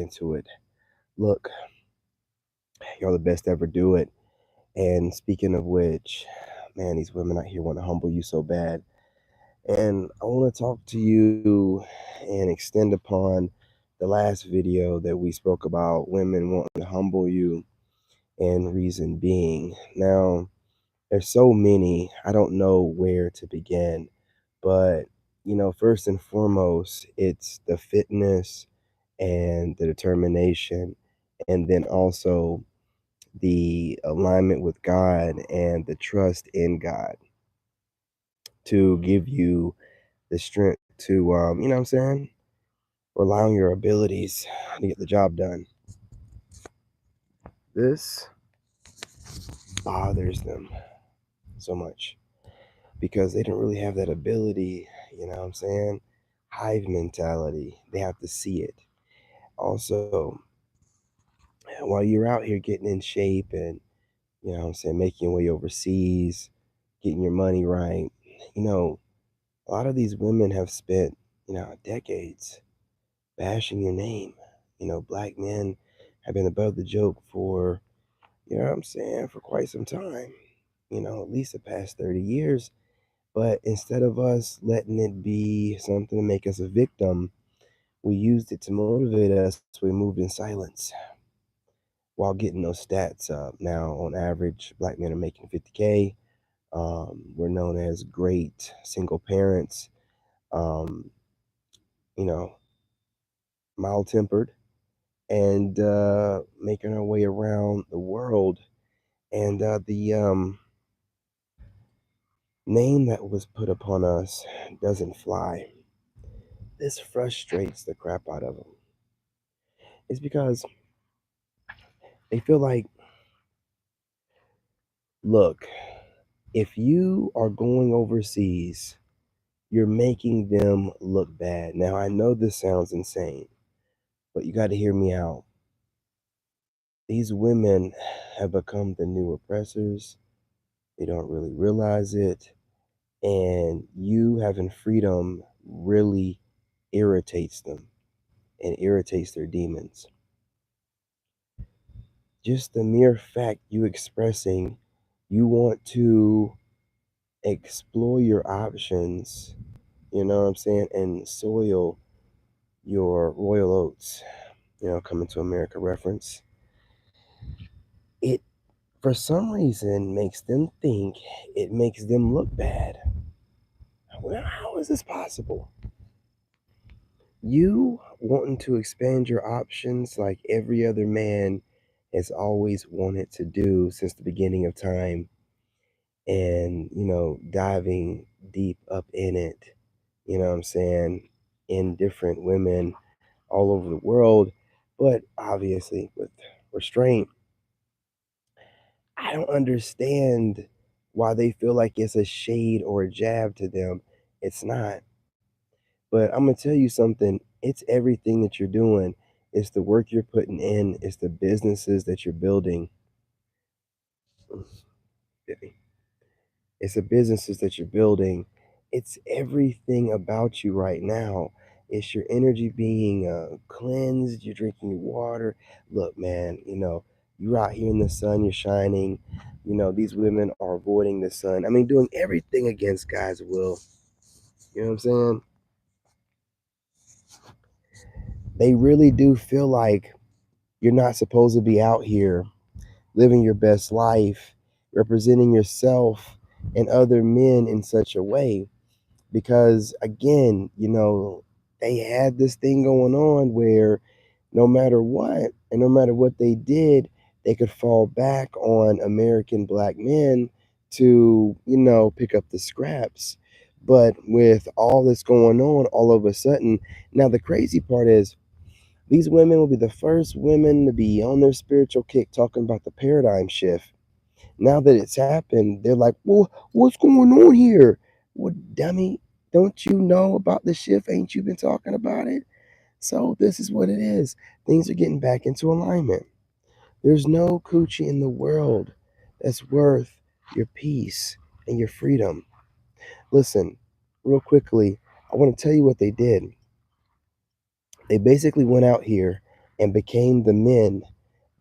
into it. Look, you're the best to ever do it. And speaking of which, man, these women out here want to humble you so bad. And I want to talk to you and extend upon the last video that we spoke about women wanting to humble you and reason being. Now, there's so many, I don't know where to begin, but first and foremost, it's the fitness and the determination, and then also the alignment with God and the trust in God to give you the strength to, you know what I'm saying, rely on your abilities to get the job done. This bothers them so much because they don't really have that ability, you know what I'm saying? Hive mentality. They have to see it. Also, while you're out here getting in shape and, you know what I'm saying, making your way overseas, getting your money right, you know, a lot of these women have spent, decades bashing your name. Black men have been above the joke for, for quite some time, at least the past 30 years. But instead of us letting it be something to make us a victim, we used it to motivate us. So we moved in silence while getting those stats up. Now, on average, black men are making 50K. We're known as great single parents, um, you know, mild tempered, and making our way around the world. And the name that was put upon us doesn't fly. This frustrates the crap out of them. It's because they feel like, look, if you are going overseas, you're making them look bad. Now, I know this sounds insane, but you got to hear me out. These women have become the new oppressors. They don't really realize it. And you having freedom really irritates them and irritates their demons. Just the mere fact you expressing you want to explore your options, you know what I'm saying, and soil your royal oats, coming to America reference, it for some reason makes them think it makes them look bad. Well, how is this possible? You wanting to expand your options like every other man has always wanted to do since the beginning of time, and diving deep up in it, you know what I'm saying, in different women all over the world, but obviously with restraint. I don't understand why they feel like it's a shade or a jab to them. It's not. But I'm gonna tell you something, it's everything that you're doing. It's the work you're putting in, it's the businesses that you're building. It's the businesses that you're building. It's everything about you right now. It's your energy being cleansed. You're drinking your water. Look, man, you're out here in the sun, you're shining. These women are avoiding the sun. I mean, doing everything against God's will. You know what I'm saying? They really do feel like you're not supposed to be out here living your best life, representing yourself and other men in such a way. Because again, they had this thing going on where no matter what, and no matter what they did, they could fall back on American black men to, pick up the scraps. But with all this going on, all of a sudden, now the crazy part is these women will be the first women to be on their spiritual kick talking about the paradigm shift. Now that it's happened, they're like, well, what's going on here? Well, dummy, don't you know about the shift? Ain't you been talking about it? So this is what it is. Things are getting back into alignment. There's no coochie in the world that's worth your peace and your freedom. Listen, real quickly, I want to tell you what they did. They basically went out here and became the men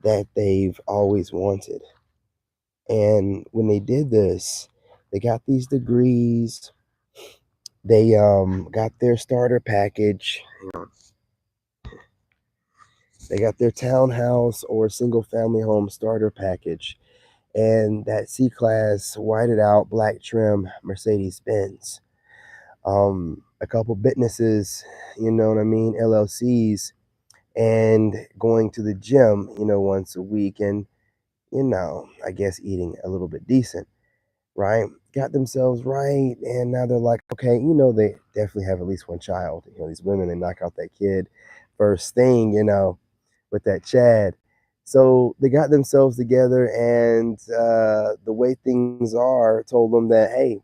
that they've always wanted. And when they did this, they got these degrees, they got their starter package, they got their townhouse or single family home starter package, and that C Class whited out black trim Mercedes Benz. A couple businesses, you know what I mean, LLCs, and going to the gym, once a week, and I guess eating a little bit decent, right? Got themselves right, and now they're like, okay, they definitely have at least one child. These women, they knock out that kid first thing, with that Chad. So they got themselves together, and the way things are, told them that, hey,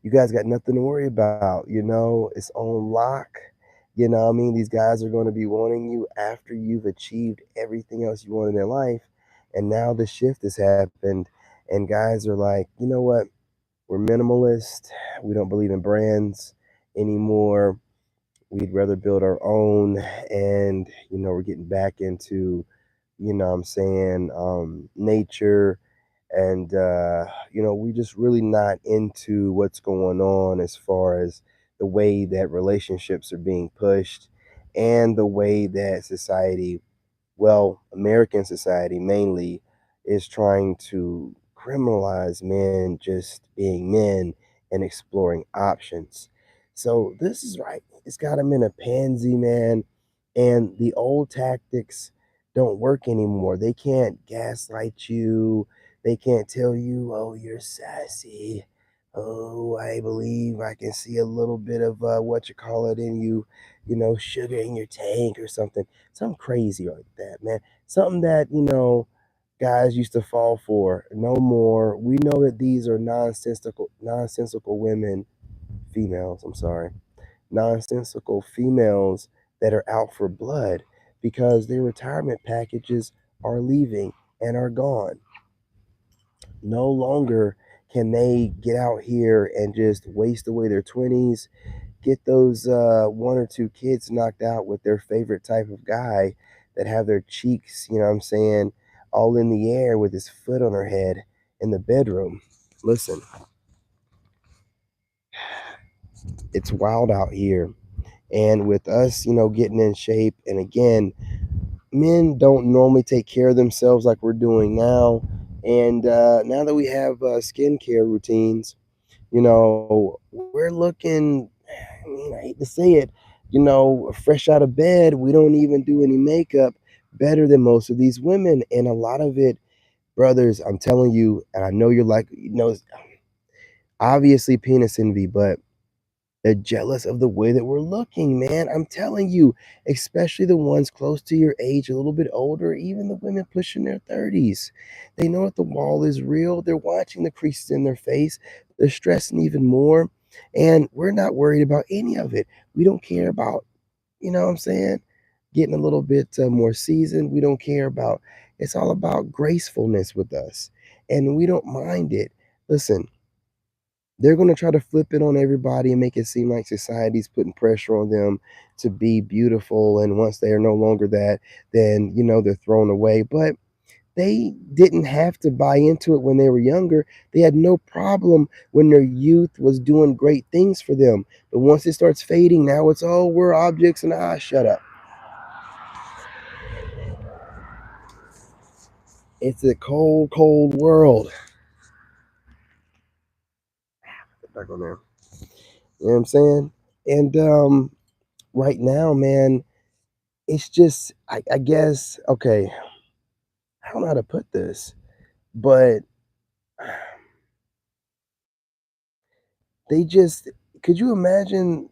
you guys got nothing to worry about. It's on lock. I mean, these guys are going to be wanting you after you've achieved everything else you want in their life. And now the shift has happened, and guys are like, you know what? We're minimalist. We don't believe in brands anymore. We'd rather build our own. And, we're getting back into, what I'm saying, nature, and we just really not into what's going on as far as the way that relationships are being pushed, and the way that society, well, American society mainly, is trying to criminalize men just being men and exploring options. So this is right. It's got them in a pansy, man. And the old tactics don't work anymore. They can't gaslight you. They can't tell you, oh, you're sassy. Oh, I believe I can see a little bit of what you call it in you, sugar in your tank or something. Something crazy like that, man. Something that, guys used to fall for. No more. We know that these are nonsensical women, females, I'm sorry. Nonsensical females that are out for blood because their retirement packages are leaving and are gone. No longer can they get out here and just waste away their 20s, get those one or two kids knocked out with their favorite type of guy that have their cheeks, you know what I'm saying, all in the air with his foot on her head in the bedroom. Listen, it's wild out here. And with us, getting in shape, and again, men don't normally take care of themselves like we're doing now. And now that we have skincare routines, we're looking, I mean, I hate to say it, fresh out of bed. We don't even do any makeup, better than most of these women. And a lot of it, brothers, I'm telling you, and I know you're like, obviously penis envy, but they're jealous of the way that we're looking, man. I'm telling you, especially the ones close to your age, a little bit older, even the women pushing their 30s. They know that the wall is real. They're watching the creases in their face. They're stressing even more. And we're not worried about any of it. We don't care about, what I'm saying, getting a little bit more seasoned. We don't care about, it's all about gracefulness with us. And we don't mind it. Listen, they're going to try to flip it on everybody and make it seem like society's putting pressure on them to be beautiful. And once they are no longer that, then, they're thrown away. But they didn't have to buy into it when they were younger. They had no problem when their youth was doing great things for them. But once it starts fading, now it's, oh, we're objects, and shut up. It's a cold, cold world. Get back on there. You know what I'm saying? And right now, man, it's just, I guess, okay, I don't know how to put this, but they just, could you imagine,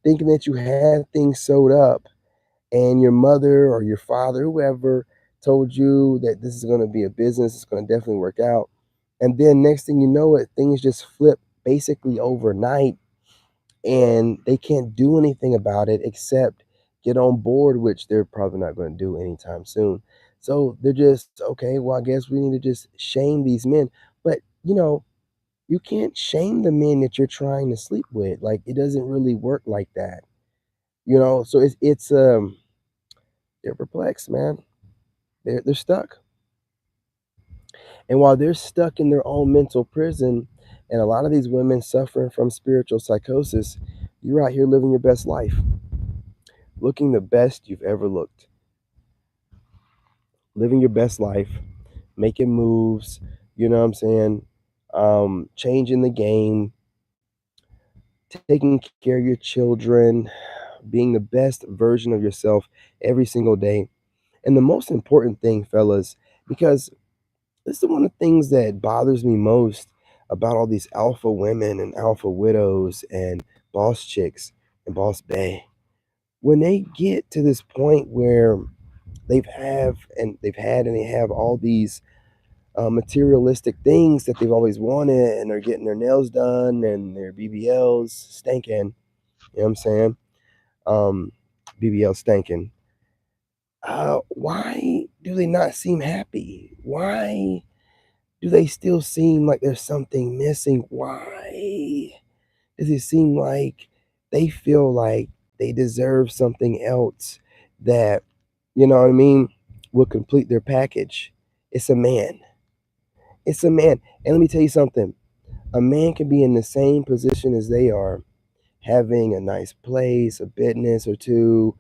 thinking that you had things sewed up, and your mother or your father, whoever, told you that this is going to be a business, it's going to definitely work out. And then next thing you know it, things just flip basically overnight, and they can't do anything about it except get on board, which they're probably not going to do anytime soon. So they're just, okay, well, I guess we need to just shame these men. But, you can't shame the men that you're trying to sleep with. Like, it doesn't really work like that. So it's They're perplexed, man. They're stuck. And while they're stuck in their own mental prison, and a lot of these women suffering from spiritual psychosis, you're out here living your best life, looking the best you've ever looked, living your best life, making moves, you know what I'm saying? Changing the game, taking care of your children, being the best version of yourself every single day. And the most important thing, fellas, because this is one of the things that bothers me most about all these alpha women and alpha widows and boss chicks and boss bae. When they get to this point where they've had and they have all these materialistic things that they've always wanted, and they're getting their nails done and their BBLs stinking. You know what I'm saying? Um, BBL stinking. Why do they not seem happy? Why do they still seem like there's something missing? Why does it seem like they feel like they deserve something else that, you know what I mean, will complete their package? It's a man. It's a man. And let me tell you something, a man can be in the same position as they are, having a nice place, a business or two,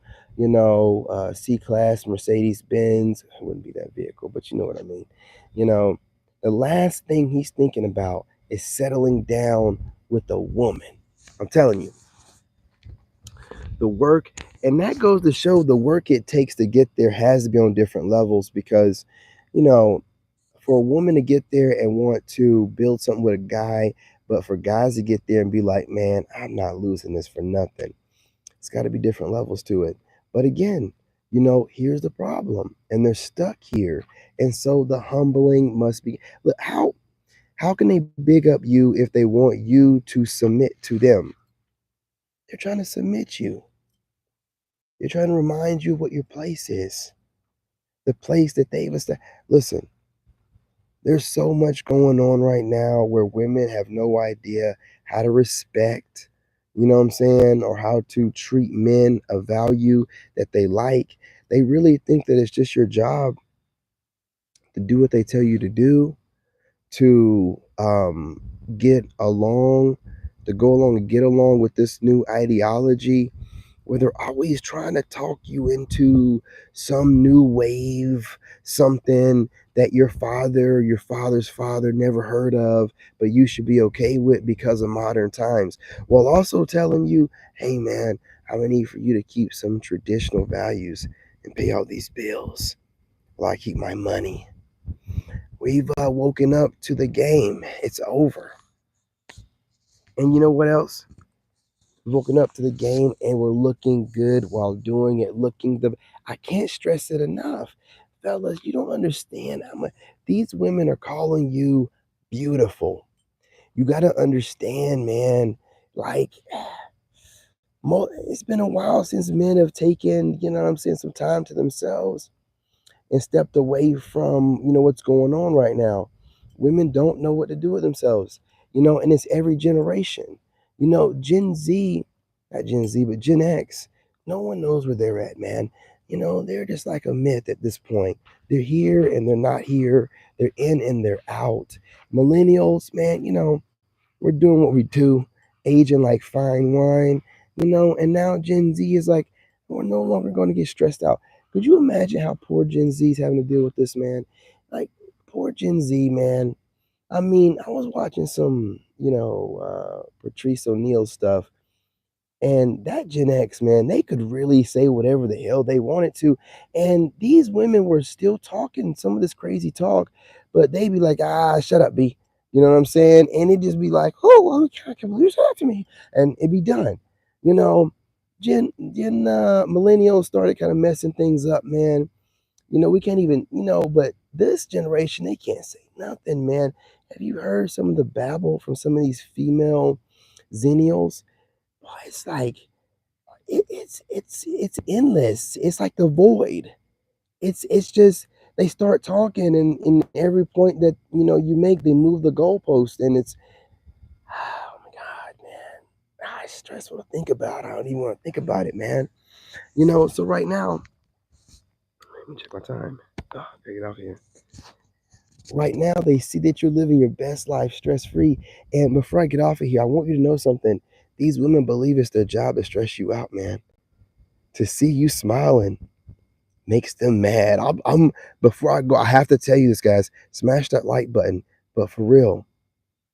C-Class Mercedes Benz. It wouldn't be that vehicle, but you know what I mean. You know, the last thing he's thinking about is settling down with a woman. I'm telling you, the work, and that goes to show the work it takes to get there has to be on different levels because, you know, for a woman to get there and want to build something with a guy, but for guys to get there and be like, man, I'm not losing this for nothing. It's got to be different levels to it. But again, here's the problem, and they're stuck here. And so the humbling must be. Look, how can they big up you if they want you to submit to them? They're trying to submit you. They're trying to remind you of what your place is, the place that they've established. Listen, there's so much going on right now where women have no idea how to respect, you know what I'm saying, or how to treat men of value that they like. They really think that it's just your job to do what they tell you to do, to get along, to go along and get along with this new ideology where they're always trying to talk you into some new wave, something that your father, your father's father never heard of, but you should be okay with because of modern times. While also telling you, hey man, I'm gonna need for you to keep some traditional values and pay all these bills while I keep my money. We've woken up to the game. It's over. And you know what else? Woken up to the game and we're looking good while doing it. I can't stress it enough. Fellas, you don't understand how much these women are calling you beautiful. You got to understand, man. Like, it's been a while since men have taken, you know what I'm saying, some time to themselves and stepped away from, what's going on right now. Women don't know what to do with themselves, and it's every generation. Gen Z, not Gen Z, but Gen X, no one knows where they're at, man. They're just like a myth at this point. They're here and they're not here. They're in and they're out. Millennials, man, we're doing what we do, aging like fine wine, and now Gen Z is like, we're no longer going to get stressed out. Could you imagine how poor Gen Z is having to deal with this, man? Like, poor Gen Z, man. I mean, I was watching some, Patrice O'Neal stuff, and that Gen X, man, they could really say whatever the hell they wanted to. And these women were still talking some of this crazy talk, but they be like, shut up, B. You know what I'm saying? And it just be like, oh, well, I can't believe you said that to me. And it be done. You know, millennials started kind of messing things up, man. We can't even, but this generation, they can't say nothing, man. Have you heard some of the babble from some of these female zennials? Boy, it's like it's endless. It's like the void. It's just they start talking, and in every point that you make, they move the goalpost, and it's oh my god, man. It's stressful to think about. I don't even want to think about it, man. So right now, Let me check my time. Oh, gotta get out here. Right now, they see that you're living your best life stress free. And before I get off of here, I want you to know something. These women believe it's their job to stress you out, man. To see you smiling makes them mad. I'm before I go, I have to tell you this, guys. Smash that like button. But for real,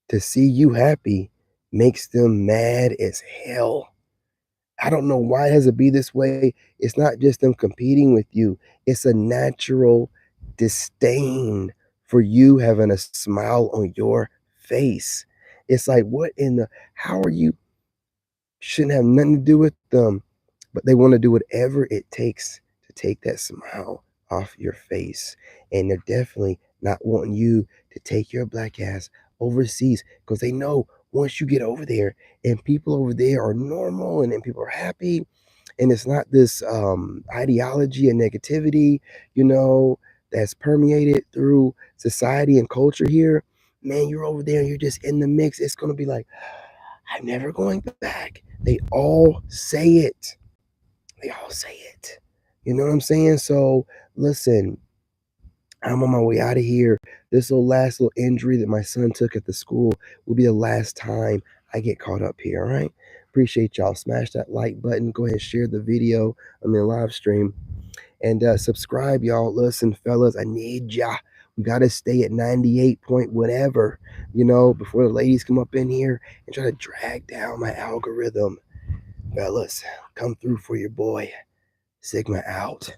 to see you happy makes them mad as hell. I don't know why it has to be this way. It's not just them competing with you, it's a natural disdain for you having a smile on your face. It's like, what in the, how are you? Shouldn't have nothing to do with them, but they want to do whatever it takes to take that smile off your face. And they're definitely not wanting you to take your black ass overseas because they know once you get over there and people over there are normal and then people are happy and it's not this ideology and negativity, you know, that's permeated through society and culture here. Man, you're over there and you're just in the mix. It's going to be like, I'm never going back. They all say it. They all say it. You know what I'm saying? So listen, I'm on my way out of here. This little last little injury that my son took at the school will be the last time I get caught up here. All right. Appreciate y'all. Smash that like button. Go ahead and share the video. I'm in live stream. And subscribe, y'all. Listen, fellas, I need ya. We got to stay at 98 point whatever, you know, before the ladies come up in here and try to drag down my algorithm. Fellas, come through for your boy. Sigma out.